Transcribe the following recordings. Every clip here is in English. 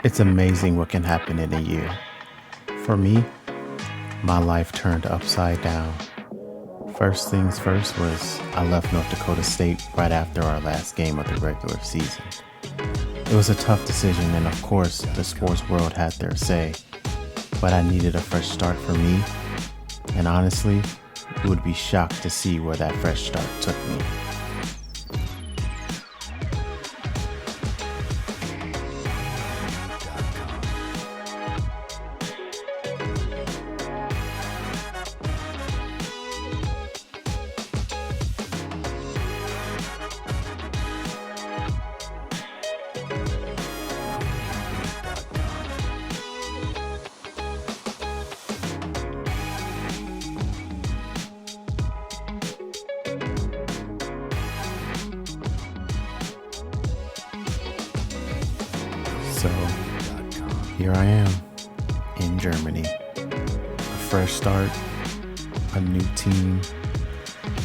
It's amazing what can happen in a year. For me, my life turned upside down. First things first was I left North Dakota State right after our last game of the regular season. It was a tough decision, and of course, the sports world had their say, but I needed a fresh start for me, and honestly, you would be shocked to see where that fresh start took me. So, here I am in Germany. A fresh start, a new team,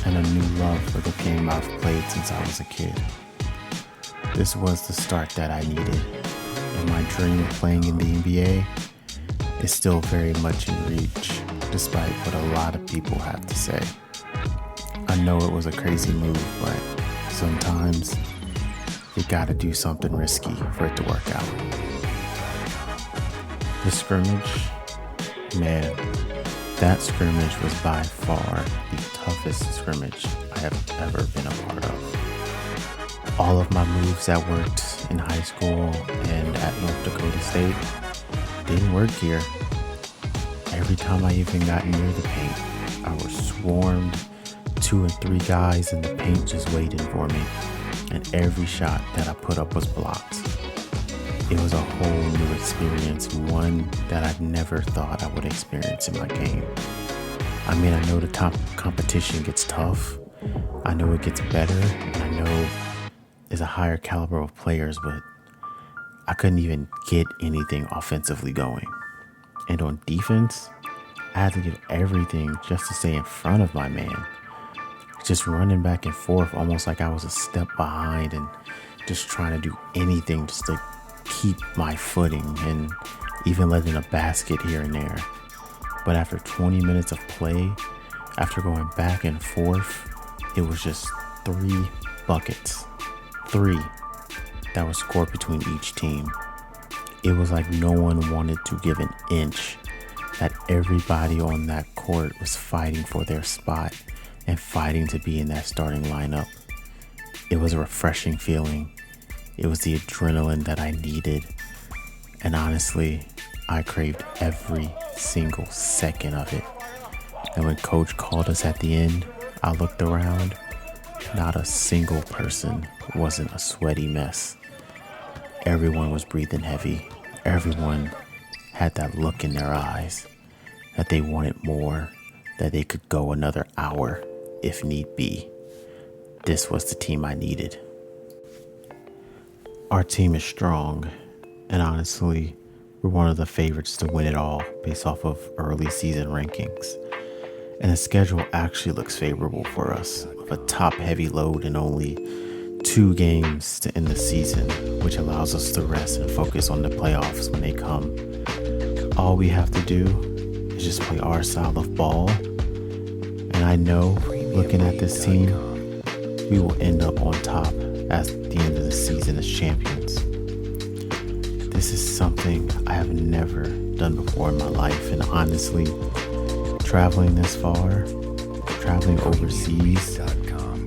and a new love for the game I've played since I was a kid. This was the start that I needed, and my dream of playing in the NBA is still very much in reach, despite what a lot of people have to say. I know it was a crazy move, but sometimes you gotta do something risky for it to work out. The scrimmage, man, that scrimmage was by far the toughest scrimmage I have ever been a part of. All of my moves that worked in high school and at North Dakota State didn't work here. Every time I even got near the paint, I was swarmed, 2 and 3 guys in the paint just waiting for me. And every shot that I put up was blocked. It was a whole new experience, one that I've never thought I would experience in my game. I mean, I know the top competition gets tough. I know it gets better, and I know there's a higher caliber of players, but I couldn't even get anything offensively going. And on defense, I had to give everything just to stay in front of my man. Just running back and forth almost like I was a step behind and just trying to do anything just to keep my footing and even letting a basket here and there. But after 20 minutes of play, after going back and forth, it was just 3 buckets. 3 that were scored between each team. It was like no one wanted to give an inch, that everybody on that court was fighting for their spot and fighting to be in that starting lineup. It was a refreshing feeling. It was the adrenaline that I needed. And honestly, I craved every single second of it. And when coach called us at the end, I looked around. Not a single person wasn't a sweaty mess. Everyone was breathing heavy. Everyone had that look in their eyes that they wanted more, that they could go another hour if need be. This was the team I needed. Our team is strong, and honestly, we're one of the favorites to win it all based off of early season rankings. And the schedule actually looks favorable for us, with a top-heavy load and only 2 games to end the season, which allows us to rest and focus on the playoffs when they come. All we have to do is just play our style of ball, and I know, looking at this team, we will end up on top at the end of the season as champions. This is something I have never done before in my life, and honestly, traveling this far, traveling overseas,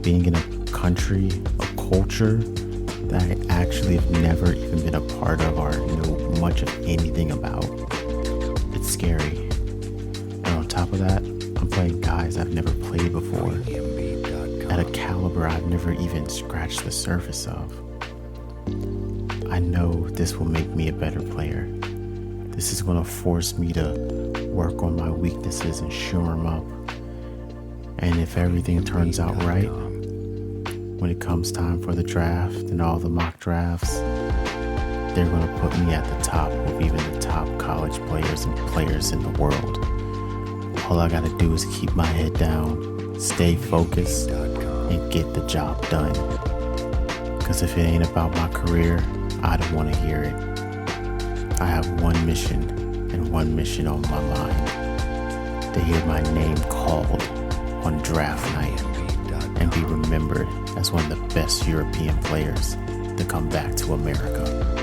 being in a country, a culture that I actually have never even been a part of or know much of anything about, it's scary. And on top of that, I'm playing guys I've never played before, at a caliber I've never even scratched the surface of. I know this will make me a better player. This is going to force me to work on my weaknesses and shore them up. And if everything turns out right, when it comes time for the draft and all the mock drafts, they're going to put me at the top of even the top college players and players in the world. All I got to do is keep my head down, stay focused, and get the job done. Because if it ain't about my career, I don't want to hear it. I have one mission and one mission on my mind: to hear my name called on draft night and be remembered as one of the best European players to come back to America.